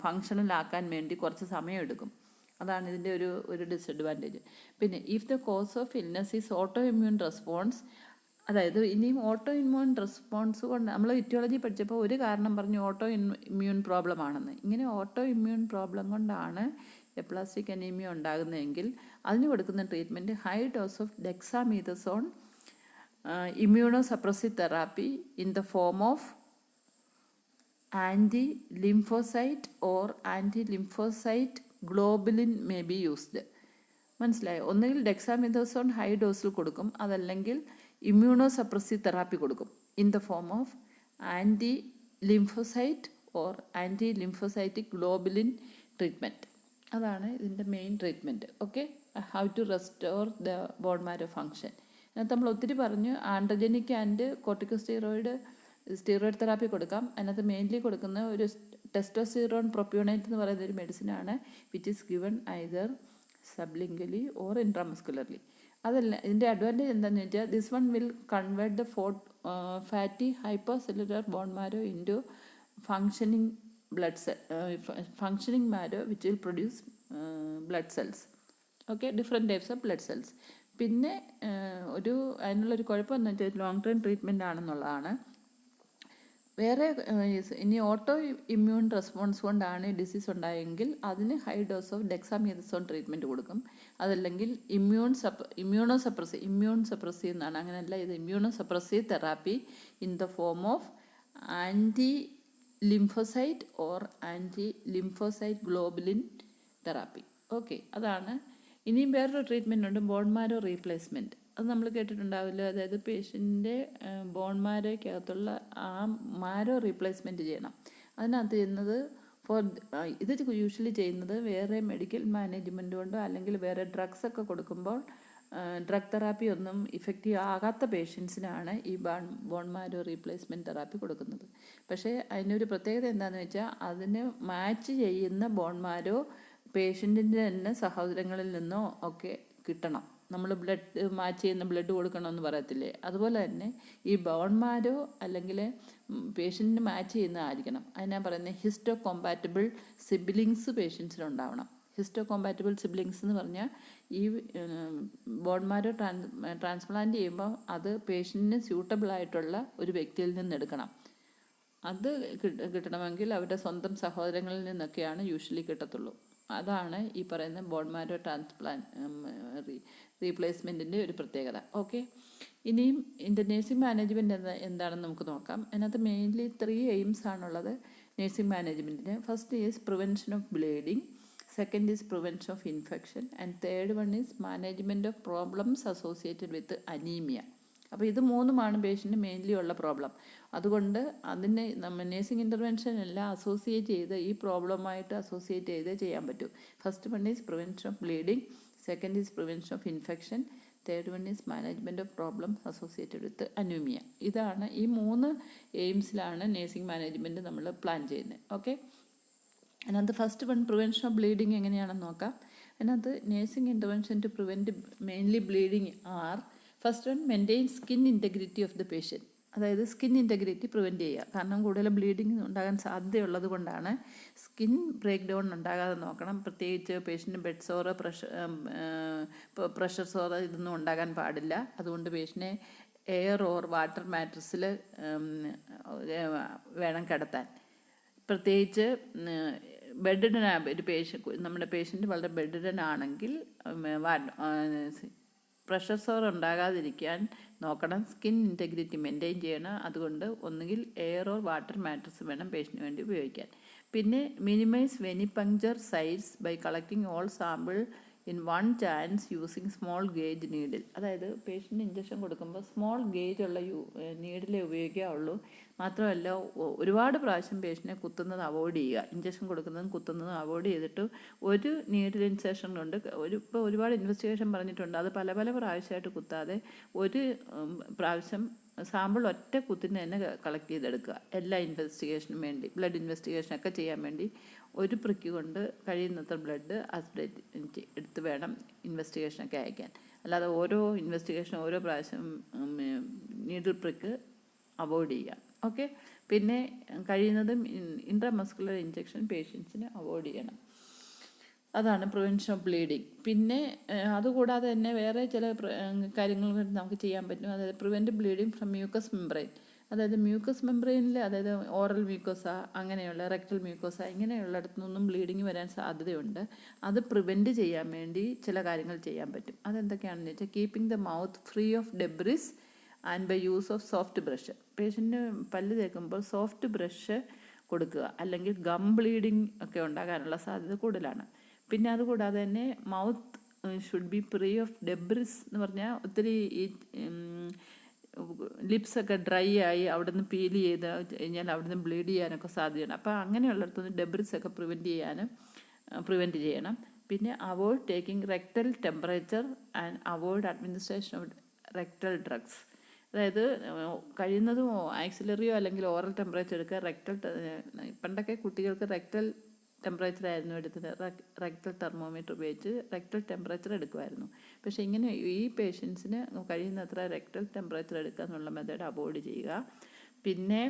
ഫങ്ഷണലാക്കാൻ വേണ്ടി കുറച്ച് സമയം എടുക്കും. അതാണ് ഇതിൻ്റെ ഒരു ഡിസഡ്വാൻറ്റേജ്. പിന്നെ if the cause of illness is auto immune response. അതായത് ഇനിയും ഓട്ടോ ഇമ്മ്യൂൺ റെസ്പോൺസ് കൊണ്ട് നമ്മൾ ഇറ്റിയോളജി പഠിച്ചപ്പോൾ ഒരു കാരണം പറഞ്ഞു ഓട്ടോ ഇമ്മ്യൂൺ പ്രോബ്ലം ആണെന്ന്. ഇങ്ങനെ ഓട്ടോ ഇമ്മ്യൂൺ പ്രോബ്ലം കൊണ്ടാണ് എപ്ലാസ്റ്റിക് അനീമിയ ഉണ്ടാകുന്നതെങ്കിൽ അതിന് കൊടുക്കുന്ന treatment high dose of dexamethasone immunosuppressive therapy in the form of anti lymphocyte or anti lymphocyte globulin may be used. മനസ്സിലായോ? ഒന്നുകിൽ ഡെക്സാമിഥസോൺ ഹൈ ഡോസിൽ കൊടുക്കും, അതല്ലെങ്കിൽ ഇമ്മ്യൂണോ സപ്രസീവ് തെറാപ്പി കൊടുക്കും in the form of anti lymphocyte or anti lymphocytic globulin treatment. അതാണ് ഇതിൻ്റെ main treatment. Okay. How to restore the bone marrow function. അതിനകത്ത് നമ്മൾ ഒത്തിരി പറഞ്ഞു. ആൻഡ്രോജനിക് ആൻഡ് കോർട്ടിക്കോസ്റ്റീറോയിഡ് തെറാപ്പി കൊടുക്കാം. അതിനകത്ത് മെയിൻലി കൊടുക്കുന്ന ഒരു ടെസ്റ്റോസ്റ്റിറോൺ പ്രൊപ്പിയോണേറ്റ് എന്ന് പറയുന്ന ഒരു മെഡിസിനാണ്, which is given either sublingually or intramuscularly. അതല്ല, ഇതിൻ്റെ അഡ്വാൻറ്റേജ് എന്താണെന്ന് വെച്ചാൽ, this one will convert the fatty hypocellular bone marrow into functioning marrow which will produce blood cells. Okay, different types of blood cells. പിന്നെ അതിനുള്ളൊരു കുഴപ്പമെന്ന് വെച്ചാൽ ലോങ് ടേം ട്രീറ്റ്മെൻറ്റ് ആണെന്നുള്ളതാണ്. വേറെ ഇനി ഓട്ടോ ഇമ്മ്യൂൺ റെസ്പോൺസ് കൊണ്ടാണ് ഡിസീസ് ഉണ്ടായെങ്കിൽ അതിന് high dose of dexamethasone treatment കൊടുക്കും. അതല്ലെങ്കിൽ ഇമ്മ്യൂണോ സപ്രസീവ് എന്നാണ്, അങ്ങനെയല്ല, ഇത് immunosuppressive therapy in the form of anti lymphocyte or anti lymphocyte globulin therapy. Okay, അതാണ്. ഇനിയും വേറൊരു ട്രീറ്റ്മെൻ്റ് ഉണ്ട്, ബോൺ മാരോ റീപ്ലേസ്മെൻറ്റ്. അത് നമ്മൾ കേട്ടിട്ടുണ്ടാവില്ല. അതായത് പേഷ്യൻ്റെ ബോൺ മാരോയ്ക്കകത്തുള്ള ആ മാരോ റീപ്ലേസ്മെൻറ്റ് ചെയ്യണം. അതിനകത്ത് ചെയ്യുന്നത് ഇത് യൂഷ്വലി ചെയ്യുന്നത് വേറെ മെഡിക്കൽ മാനേജ്മെൻറ്റ് കൊണ്ടോ അല്ലെങ്കിൽ വേറെ ഡ്രഗ്സൊക്കെ കൊടുക്കുമ്പോൾ ഡ്രഗ് തെറാപ്പി ഒന്നും ഇഫക്റ്റീവ് ആകാത്ത പേഷ്യൻസിനാണ് ഈ ബോൺ മാരോ റീപ്ലേസ്മെൻറ്റ് തെറാപ്പി കൊടുക്കുന്നത്. പക്ഷേ അതിനൊരു പ്രത്യേകത എന്താണെന്ന് വെച്ചാൽ അതിന് മാച്ച് ചെയ്യുന്ന ബോൺ മാരോ പേഷ്യൻറ്റിൻ്റെ തന്നെ സഹോദരങ്ങളിൽ നിന്നോ ഒക്കെ കിട്ടണം. നമ്മൾ ബ്ലഡ് മാച്ച് ചെയ്യുന്ന ബ്ലഡ് കൊടുക്കണമെന്ന് പറയത്തില്ലേ, അതുപോലെ തന്നെ ഈ ബോൺ മാരോ അല്ലെങ്കിൽ പേഷ്യൻറ്റിന് മാച്ച് ചെയ്യുന്നതായിരിക്കണം. അതിനാ പറയുന്നത് ഹിസ്റ്റോ കോമ്പാറ്റബിൾ സിബ്ലിങ്സ് പേഷ്യൻസിനുണ്ടാവണം. ഹിസ്റ്റോ കോമ്പാറ്റബിൾ സിബ്ലിങ്സ് എന്ന് പറഞ്ഞാൽ ഈ ബോൺ മാരോ ട്രാൻസ്പ്ലാന്റ് ചെയ്യുമ്പോൾ അത് പേഷ്യൻറ്റിന് സ്യൂട്ടബിൾ ആയിട്ടുള്ള ഒരു വ്യക്തിയിൽ നിന്ന് എടുക്കണം. അത് കിട്ടണമെങ്കിൽ അവരുടെ സ്വന്തം സഹോദരങ്ങളിൽ നിന്നൊക്കെയാണ് യൂഷ്വലി കിട്ടത്തുള്ളൂ. അതാണ് ഈ പറയുന്ന ബോൺ മാരോ റീപ്ലേസ്മെൻറ്റിൻ്റെ ഒരു പ്രത്യേകത. ഓക്കെ, ഇനിയും നേഴ്സിംഗ് മാനേജ്മെൻറ്റ് എന്താണെന്ന് നമുക്ക് നോക്കാം. അതിനകത്ത് മെയിൻലി 3 എയിംസ് ആണുള്ളത് നേഴ്സിംഗ് മാനേജ്മെൻറ്റിന്. First is prevention of bleeding, second is prevention of infection, and third one is management of problems associated with anemia. അപ്പോൾ ഇത് 3 പേഷ്യൻറ്റ് മെയിൻലി ഉള്ള പ്രോബ്ലം. അതുകൊണ്ട് അതിനെ നമ്മൾ നേഴ്സിംഗ് ഇൻ്റർവെൻഷൻ എല്ലാം അസോസിയേറ്റ് ചെയ്ത് ഈ പ്രോബ്ലമായിട്ട് അസോസിയേറ്റ് ചെയ്ത് ചെയ്യാൻ പറ്റും. First one is prevention of bleeding, second is prevention of infection, third one is management of problems associated with anaemia. ഇതാണ് ഈ 3 എയിംസിലാണ് നേഴ്സിംഗ് മാനേജ്മെൻറ്റ് നമ്മൾ പ്ലാൻ ചെയ്യുന്നത്. ഓക്കെ, അതിനകത്ത് first one prevention of bleeding എങ്ങനെയാണെന്ന് നോക്കാം. അതിനകത്ത് nursing intervention to prevent mainly bleeding are first one maintain skin integrity of the patient. അതായത് സ്കിൻ ഇൻറ്റഗ്രിറ്റി പ്രിവെൻറ്റ് ചെയ്യുക. കാരണം കൂടുതൽ ബ്ലീഡിങ് ഉണ്ടാകാൻ സാധ്യതയുള്ളത് കൊണ്ടാണ് സ്കിൻ ബ്രേക്ക് ഡൗൺ ഉണ്ടാകാതെ നോക്കണം. പ്രത്യേകിച്ച് patient bed sore, pressure sore ഇതൊന്നും ഉണ്ടാകാൻ പാടില്ല. അതുകൊണ്ട് പേഷ്യൻറ്റിനെ എയർ ഓർ വാട്ടർ മാട്രസിൽ വേണം കിടത്താൻ. പ്രത്യേകിച്ച് ബെഡ്ഡൻ ഒരു നമ്മുടെ പേഷ്യൻറ്റ് വളരെ ബെഡ്ഡൻ ആണെങ്കിൽ പ്രഷർ സോർ ഉണ്ടാകാതിരിക്കാൻ നോക്കണം. സ്കിൻ ഇൻറ്റഗ്രിറ്റി മെയിൻറ്റെയിൻ ചെയ്യണം. അതുകൊണ്ട് ഒന്നുകിൽ എയർ ഓർ വാട്ടർ മാട്രസ് വേണം പേഷ്യൻറ്റിന് വേണ്ടി ഉപയോഗിക്കാൻ. പിന്നെ minimise venipuncture sites by collecting all sample in 1 chance using small gauge needle. അതായത് പേഷ്യൻറ്റ് ഇഞ്ചക്ഷൻ കൊടുക്കുമ്പോൾ സ്മോൾ ഗേജുള്ള നീഡിലേ ഉപയോഗിക്കാവുള്ളൂ. മാത്രമല്ല ഒരുപാട് പ്രാവശ്യം പേഷ്യൻറ്റിനെ കുത്തുന്നത് അവോയ്ഡ് ചെയ്യുക. ഇഞ്ചക്ഷൻ കൊടുക്കുന്നതും കുത്തുന്നതും അവോയ്ഡ് ചെയ്തിട്ട് ഒരു നീഡിൽ ഇൻസെഷൻ കൊണ്ട് ഇപ്പോൾ ഒരുപാട് ഇൻവെസ്റ്റിഗേഷൻ പറഞ്ഞിട്ടുണ്ട്. അത് പല പ്രാവശ്യമായിട്ട് കുത്താതെ ഒരു പ്രാവശ്യം സാമ്പിൾ ഒറ്റ കുത്തിന് തന്നെ കളക്ട് ചെയ്തെടുക്കുക. എല്ലാ ഇൻവെസ്റ്റിഗേഷനും വേണ്ടി, ബ്ലഡ് ഇൻവെസ്റ്റിഗേഷനൊക്കെ ചെയ്യാൻ വേണ്ടി ഒരു പ്രിക്ക് കൊണ്ട് കഴിയുന്നത്ര ബ്ലഡ് ആസ്പിറേറ്റ് എടുത്ത് വേണം ഇൻവെസ്റ്റിഗേഷനൊക്കെ അയക്കാൻ. അല്ലാതെ ഓരോ ഇൻവെസ്റ്റിഗേഷൻ ഓരോ പ്രാവശ്യം നീഡിൽ പ്രിക്ക് അവോയ്ഡ് ചെയ്യുക. ഓക്കെ, പിന്നെ കഴിയുന്നതും ഇൻട്രാമസ്കുലർ ഇഞ്ചക്ഷൻ പേഷ്യൻസിന് അവോയ്ഡ് ചെയ്യണം. അതാണ് പ്രിവെൻഷൻ ഓഫ് ബ്ലീഡിങ്. പിന്നെ അതുകൂടാതെ തന്നെ വേറെ ചില കാര്യങ്ങൾ നമുക്ക് ചെയ്യാൻ പറ്റും. അതായത് prevent bleeding from mucus membrane. അതായത് മ്യൂക്കസ് മെംബ്രെയിനിൽ, അതായത് ഓറൽ മ്യൂക്കോസ, അങ്ങനെയുള്ള റെക്ടൽ മ്യൂക്കോസ, ഇങ്ങനെയുള്ളിടത്തു നിന്നും ബ്ലീഡിങ് വരാൻ സാധ്യതയുണ്ട്. അത് പ്രിവെൻറ്റ് ചെയ്യാൻ വേണ്ടി ചില കാര്യങ്ങൾ ചെയ്യാൻ പറ്റും. അതെന്തൊക്കെയാണെന്ന് വെച്ചാൽ keeping the mouth free of debris and by use of soft brush. പേഷ്യൻറ്റിന് പല്ല് തേക്കുമ്പോൾ സോഫ്റ്റ് ബ്രഷ് കൊടുക്കുക, അല്ലെങ്കിൽ ഗം ബ്ലീഡിങ് ഒക്കെ ഉണ്ടാകാനുള്ള സാധ്യത കൂടുതലാണ്. പിന്നെ അതുകൂടാതെ തന്നെ mouth should be free of debris എന്ന് പറഞ്ഞാൽ ഒത്തിരി ഈ ലിപ്സൊക്കെ ഡ്രൈ ആയി അവിടുന്ന് പീൽ ചെയ്ത് കഴിഞ്ഞാൽ അവിടുന്ന് ബ്ലീഡ് ചെയ്യാനൊക്കെ സാധ്യതയാണ്. അപ്പോൾ അങ്ങനെയുള്ളിടത്തുനിന്ന് ഡെബ്രിസൊക്കെ പ്രിവെൻറ്റ് ചെയ്യണം. പിന്നെ avoid taking rectal temperature and avoid administration of rectal drugs. അതായത് കഴിയുന്നതും ആക്സിലറിയോ അല്ലെങ്കിൽ ഓറൽ ടെമ്പറേച്ചർ എടുക്കുക. പണ്ടൊക്കെ കുട്ടികൾക്ക് റെക്ടൽ ടെമ്പറേച്ചർ ആയിരുന്നു എടുത്തത്. റെക്ടൽ തെർമോമീറ്റർ ഉപയോഗിച്ച് റെക്ടൽ ടെമ്പറേച്ചർ എടുക്കുമായിരുന്നു. പക്ഷേ ഇങ്ങനെ ഈ പേഷ്യൻസിന് കഴിയുന്നത്ര റെക്ടൽ ടെമ്പറേച്ചർ എടുക്കുക എന്നുള്ള മെത്തേഡ് അവോയ്ഡ് ചെയ്യുക. പിന്നെ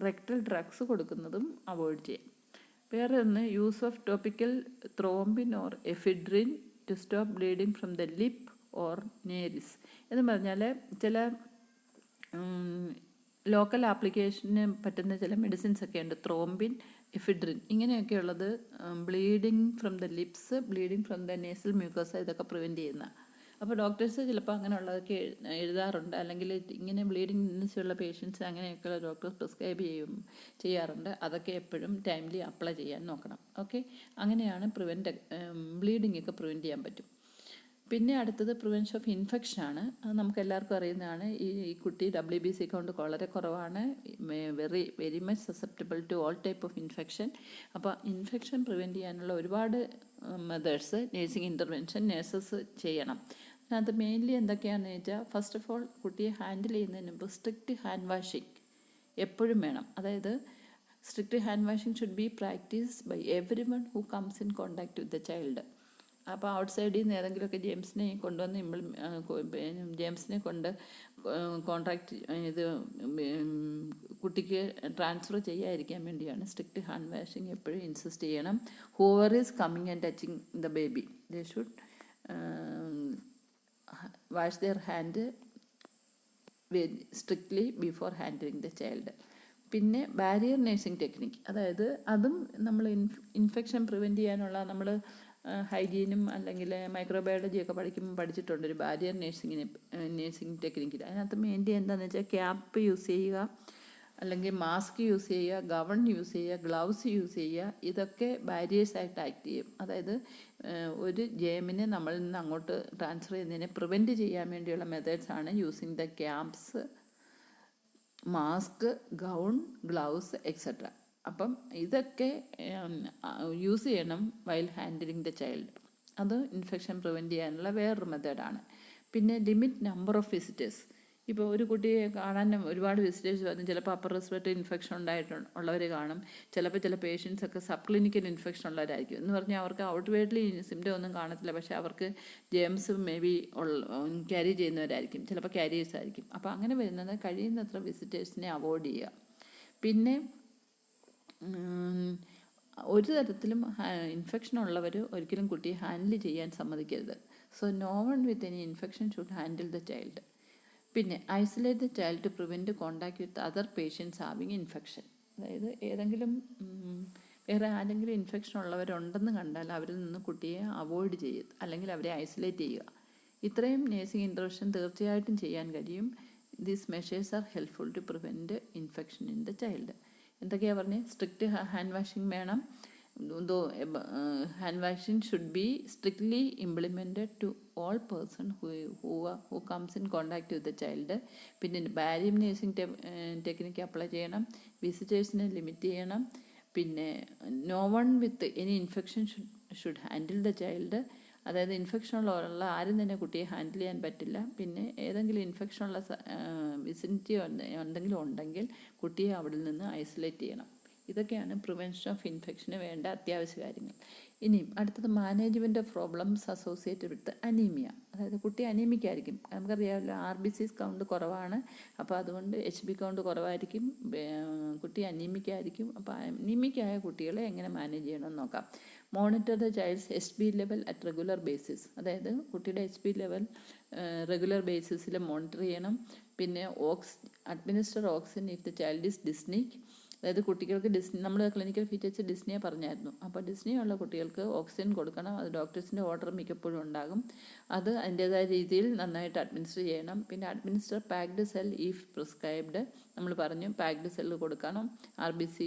റെക്ടൽ ഡ്രഗ്സ് കൊടുക്കുന്നതും അവോയ്ഡ് ചെയ്യാം. വേറെ ഒന്ന് use of topical thrombin or ephedrine to stop bleeding from the lip or nares. എന്ന് പറഞ്ഞാൽ ചില ലോക്കൽ ആപ്ലിക്കേഷന് പറ്റുന്ന ചില മെഡിസിൻസ് ഒക്കെ ഉണ്ട്. ത്രോംബിൻ, എഫിഡ്രിൻ ഇങ്ങനെയൊക്കെയുള്ളത് bleeding from the lips, bleeding from the nasal mucosa ഇതൊക്കെ പ്രിവെൻറ്റ് ചെയ്യുന്ന. അപ്പോൾ ഡോക്ടേഴ്സ് ചിലപ്പോൾ അങ്ങനെയുള്ളതൊക്കെ എഴുതാറുണ്ട്. അല്ലെങ്കിൽ ഇങ്ങനെ ബ്ലീഡിങ് ടെൻഡൻസിയുള്ള പേഷ്യൻസ് അങ്ങനെയൊക്കെയുള്ള ഡോക്ടേഴ്സ് പ്രിസ്ക്രൈബ് ചെയ്യാറുണ്ട്. അതൊക്കെ എപ്പോഴും ടൈംലി അപ്ലൈ ചെയ്യാൻ നോക്കണം. ഓക്കെ, അങ്ങനെയാണ് ബ്ലീഡിങ് ഒക്കെ പ്രിവെൻറ്റ് ചെയ്യാൻ പറ്റും. പിന്നെ അടുത്തത് പ്രിവെൻഷൻ ഓഫ് ഇൻഫെക്ഷൻ ആണ്. അത് നമുക്ക് എല്ലാവർക്കും അറിയുന്നതാണ്. ഈ കുട്ടി WBC കൗണ്ട് വളരെ കുറവാണ്. Very much susceptible to all type of infection. അപ്പോൾ ഇൻഫെക്ഷൻ പ്രിവെൻറ്റ് ചെയ്യാനുള്ള ഒരുപാട് മെത്തേഡ്സ് നേഴ്സിംഗ് ഇൻ്റർവെൻഷൻ നേഴ്സസ് ചെയ്യണം. അത് മെയിൻലി എന്തൊക്കെയാണെന്ന് വെച്ചാൽ, ഫസ്റ്റ് ഓഫ് ഓൾ കുട്ടിയെ ഹാൻഡിൽ ചെയ്യുന്നതിന് മുമ്പ് സ്ട്രിക്റ്റ് ഹാൻഡ് വാഷിങ് എപ്പോഴും വേണം. അതായത് strict hand washing should be practice by everyone who comes in contact with the child. അപ്പോൾ ഔട്ട് സൈഡിൽ നിന്ന് ഏതെങ്കിലുമൊക്കെ ജെയിംസിനെ കൊണ്ടുവന്ന് ജെയിംസിനെ കൊണ്ട് കോൺട്രാക്ട് ഇത് കുട്ടിക്ക് ട്രാൻസ്ഫർ ചെയ്യാതിരിക്കാൻ വേണ്ടിയാണ് സ്ട്രിക്റ്റ് ഹാൻഡ് വാഷിങ് എപ്പോഴും ഇൻസിസ്റ്റ് ചെയ്യണം. Whoever is coming and touching the baby, they should wash their hand strictly before handling the child. പിന്നെ ബാരിയർ നേഴ്സിംഗ് ടെക്നിക്ക്, അതായത് അതും നമ്മൾ ഇൻഫെക്ഷൻ പ്രിവെൻറ്റ് ചെയ്യാനുള്ള നമ്മൾ ഹൈജീനും അല്ലെങ്കിൽ മൈക്രോബയോളജിയൊക്കെ പഠിച്ചിട്ടുണ്ട് ഒരു ബാരിയർ നേഴ്സിംഗ് ടെക്നിക്കിൽ. അതിനകത്ത് മെയിൻലി എന്താണെന്ന് വെച്ചാൽ ക്യാപ്പ് യൂസ് ചെയ്യുക, അല്ലെങ്കിൽ മാസ്ക് യൂസ് ചെയ്യുക, ഗവൺ യൂസ് ചെയ്യുക, ഗ്ലൗസ് യൂസ് ചെയ്യുക. ഇതൊക്കെ ബാരിയേഴ്സായിട്ട് ആക്ട് ചെയ്യും. അതായത് ഒരു ജേമിനെ നമ്മളിൽ നിന്ന് അങ്ങോട്ട് ട്രാൻസ്ഫർ ചെയ്യുന്നതിനെ പ്രിവെൻറ്റ് ചെയ്യാൻ വേണ്ടിയുള്ള മെത്തേഡ്സാണ് using the caps, mask, gown, gloves etcetera. അപ്പം ഇതൊക്കെ യൂസ് ചെയ്യണം വൈൽ ഹാൻഡിലിങ് ദ ചൈൽഡ്. അത് ഇൻഫെക്ഷൻ പ്രിവെൻറ്റ് ചെയ്യാനുള്ള വേറൊരു മെത്തേഡാണ്. പിന്നെ ലിമിറ്റ് നമ്പർ ഓഫ് വിസിറ്റേഴ്സ്. ഇപ്പോൾ ഒരു കുട്ടിയെ കാണാൻ ഒരുപാട് വിസിറ്റേഴ്സ് വന്നു, ചിലപ്പോൾ അപ്പർ റെസ്പിറേറ്ററി ഇൻഫെക്ഷൻ ഉള്ളവർ കാണും, ചിലപ്പോൾ ചില പേഷ്യൻസൊക്കെ സബ് ക്ലിനിക്കൽ ഇൻഫെക്ഷൻ ഉള്ളവരായിരിക്കും. എന്ന് പറഞ്ഞാൽ അവർക്ക് ഔട്ട്വേർഡ്ലി സിംറ്റം ഒന്നും കാണത്തില്ല, പക്ഷേ അവർക്ക് ജെയിംസ് മേ ബി ക്യാരി ചെയ്യുന്നവരായിരിക്കും, ചിലപ്പോൾ ക്യാരിയേഴ്സ് ആയിരിക്കും. അപ്പോൾ അങ്ങനെ വരുന്നത് കഴിയുന്നത്ര വിസിറ്റേഴ്സിനെ അവോയ്ഡ് ചെയ്യുക. പിന്നെ ഒരു തരത്തിലും ഇൻഫെക്ഷൻ ഉള്ളവർ ഒരിക്കലും കുട്ടിയെ ഹാൻഡിൽ ചെയ്യാൻ സമ്മതിക്കരുത്. So no one with any infection should handle the child. പിന്നെ isolate the child to prevent contact with other patients having infection. അതായത് ഏതെങ്കിലും വേറെ ആരെങ്കിലും ഇൻഫെക്ഷൻ ഉള്ളവരുണ്ടെന്ന് കണ്ടാൽ അവരിൽ നിന്ന് കുട്ടിയെ അവോയ്ഡ് ചെയ്യുക, അല്ലെങ്കിൽ അവരെ ഐസൊലേറ്റ് ചെയ്യുക. ഇത്രയും നേഴ്സിംഗ് ഇൻ്റർവെൻഷൻ തീർച്ചയായിട്ടും ചെയ്യാൻ കഴിയും. These measures are helpful to prevent infection in the child. എന്തൊക്കെയാണ് പറഞ്ഞത്? സ്ട്രിക്റ്റ് ഹാൻഡ് വാഷിംഗ് വേണം. Hand washing should be strictly implemented to all person who comes in contact with the child. പിന്നെ ബാരിയർ നേഴ്സിംഗ് ടെക്നിക്ക് അപ്ലൈ ചെയ്യണം. വിസിറ്റേഴ്സിനെ ലിമിറ്റ് ചെയ്യണം. പിന്നെ no one with any infection should handle the child. അതായത് ഇൻഫെക്ഷനുള്ള ആരും തന്നെ കുട്ടിയെ ഹാൻഡിൽ ചെയ്യാൻ പറ്റില്ല. പിന്നെ ഏതെങ്കിലും ഇൻഫെക്ഷനുള്ള വിസിനിറ്റി എന്തെങ്കിലും ഉണ്ടെങ്കിൽ കുട്ടിയെ അവിടെ നിന്ന് ഐസൊലേറ്റ് ചെയ്യണം. ഇതൊക്കെയാണ് പ്രിവെൻഷൻ ഓഫ് ഇൻഫെക്ഷന് വേണ്ട അത്യാവശ്യ കാര്യങ്ങൾ. ഇനിയും അടുത്തത് management of problems associated with anaemia. അതായത് കുട്ടി അനീമിക് ആയിരിക്കും. നമുക്കറിയാമല്ലോ RBC കൗണ്ട് കുറവാണ്, അപ്പോൾ അതുകൊണ്ട് HB കൗണ്ട് കുറവായിരിക്കും, കുട്ടി അനീമിക് ആയിരിക്കും. അപ്പോൾ അനീമിക് ആയ കുട്ടികളെ എങ്ങനെ മാനേജ് ചെയ്യണമെന്ന് നോക്കാം. Monitor the child's HB level at regular basis. അതായത് കുട്ടിയുടെ HB ലെവൽ റെഗുലർ ബേസിസിൽ മോണിറ്റർ ചെയ്യണം. പിന്നെ administer oxygen if the child is dyspnoeic. അതായത് കുട്ടികൾക്ക് നമ്മൾ ക്ലിനിക്കൽ ഫീച്ചേഴ്സ് ഡിസ്നിയെ പറഞ്ഞായിരുന്നു. അപ്പോൾ ഡിസ്നിയുള്ള കുട്ടികൾക്ക് ഓക്സിജൻ കൊടുക്കണം. അത് ഡോക്ടേഴ്സിൻ്റെ ഓർഡർ മിക്കപ്പോഴും ഉണ്ടാകും. അത് അതിൻ്റേതായ രീതിയിൽ നന്നായിട്ട് അഡ്മിനിസ്റ്റർ ചെയ്യണം. പിന്നെ administer packed cell if prescribed. നമ്മൾ പറഞ്ഞു പാക്ഡ് സെല്ല് കൊടുക്കണം. RBC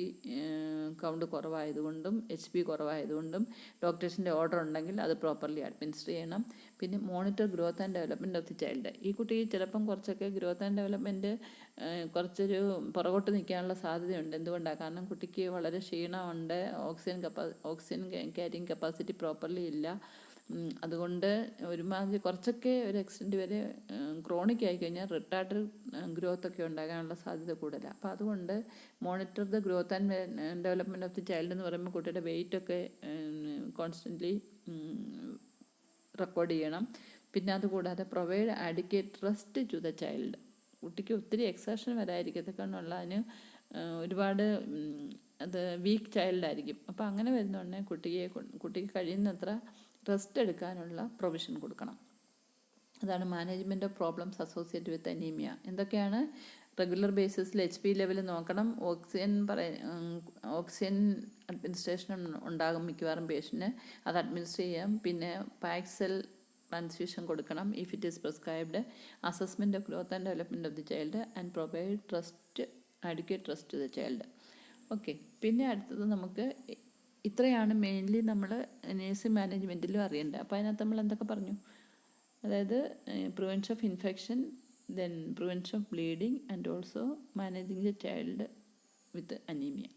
കൗണ്ട് കുറവായതുകൊണ്ടും HB കുറവായതുകൊണ്ടും ഡോക്ടേഴ്സിൻ്റെ ഓർഡർ ഉണ്ടെങ്കിൽ അത് പ്രോപ്പർലി അഡ്മിനിസ്റ്റർ ചെയ്യണം. പിന്നെ monitor growth and development of the child. ഈ കുട്ടി ചിലപ്പം കുറച്ചൊക്കെ ഗ്രോത്ത് ആൻഡ് ഡെവലപ്മെൻറ്റ് കുറച്ചൊരു പുറകോട്ട് നിൽക്കാനുള്ള സാധ്യതയുണ്ട്. എന്തുകൊണ്ടാണ്? കാരണം കുട്ടിക്ക് വളരെ ക്ഷീണമുണ്ട്, ഓക്സിജൻ ക്യാരിങ് കപ്പാസിറ്റി പ്രോപ്പർലി ഇല്ല. അതുകൊണ്ട് ഒരുമാതിരി കുറച്ചൊക്കെ ഒരു എക്സ്റ്റെൻറ്റ് വരെ ക്രോണിക് ആയിക്കഴിഞ്ഞാൽ റിട്ടാർഡ് ഗ്രോത്ത് ഒക്കെ ഉണ്ടാകാനുള്ള സാധ്യത കൂടുതലാണ്. അപ്പോൾ അതുകൊണ്ട് monitor the growth and development of the child എന്ന് പറയുമ്പോൾ കുട്ടിയുടെ വെയിറ്റൊക്കെ കോൺസ്റ്റൻ്റ്ലി റെക്കോർഡ് ചെയ്യണം. പിന്നെ അതുകൂടാതെ provide adequate rest to the child. കുട്ടിക്ക് ഒത്തിരി എക്സർഷൻ വരാതിരിക്കത്തക്കൊണ്ടുള്ള അതിന് ഒരുപാട് അത് വീക്ക് ചൈൽഡായിരിക്കും. അപ്പോൾ അങ്ങനെ വരുന്നതുകൊണ്ട് കുട്ടിക്ക് കഴിയുന്നത്ര റെസ്റ്റ് എടുക്കാനുള്ള പ്രൊവിഷൻ കൊടുക്കണം. അതാണ് management of problems associate with anaemia. എന്തൊക്കെയാണ്? റെഗുലർ ബേസിസിൽ HB ലെവൽ നോക്കണം. ഓക്സിജൻ അഡ്മിനിസ്ട്രേഷൻ ഉണ്ടാകും മിക്കവാറും പേഷ്യൻറ്റിന്, അത് അഡ്മിനിസ്റ്റർ ചെയ്യാം. പിന്നെ പാക്ഡ് സെൽ ട്രാൻസ്ഫ്യൂഷൻ കൊടുക്കണം if it is prescribed. Assessment of growth and development of the child and provide adequate rest to the child. Okay. പിന്നെ അടുത്തത് നമുക്ക് ഇത്രയാണ് മെയിൻലി നമ്മൾ നേഴ്സിംഗ് മാനേജ്മെൻറ്റിലും അറിയേണ്ടത്. അപ്പോൾ അതിനകത്ത് നമ്മൾ എന്തൊക്കെ പറഞ്ഞു? അതായത് prevention of infection, then prevention of bleeding and also managing the Child with anaemia.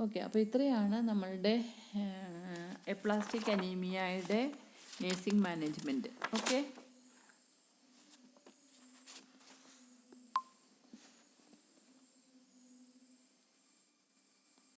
Okay. അപ്പോൾ ഇത്രയാണ് നമ്മളുടെ എപ്ലാസ്റ്റിക് അനീമിയയുടെ നേഴ്സിംഗ് മാനേജ്മെൻറ്റ്. ഓക്കെ.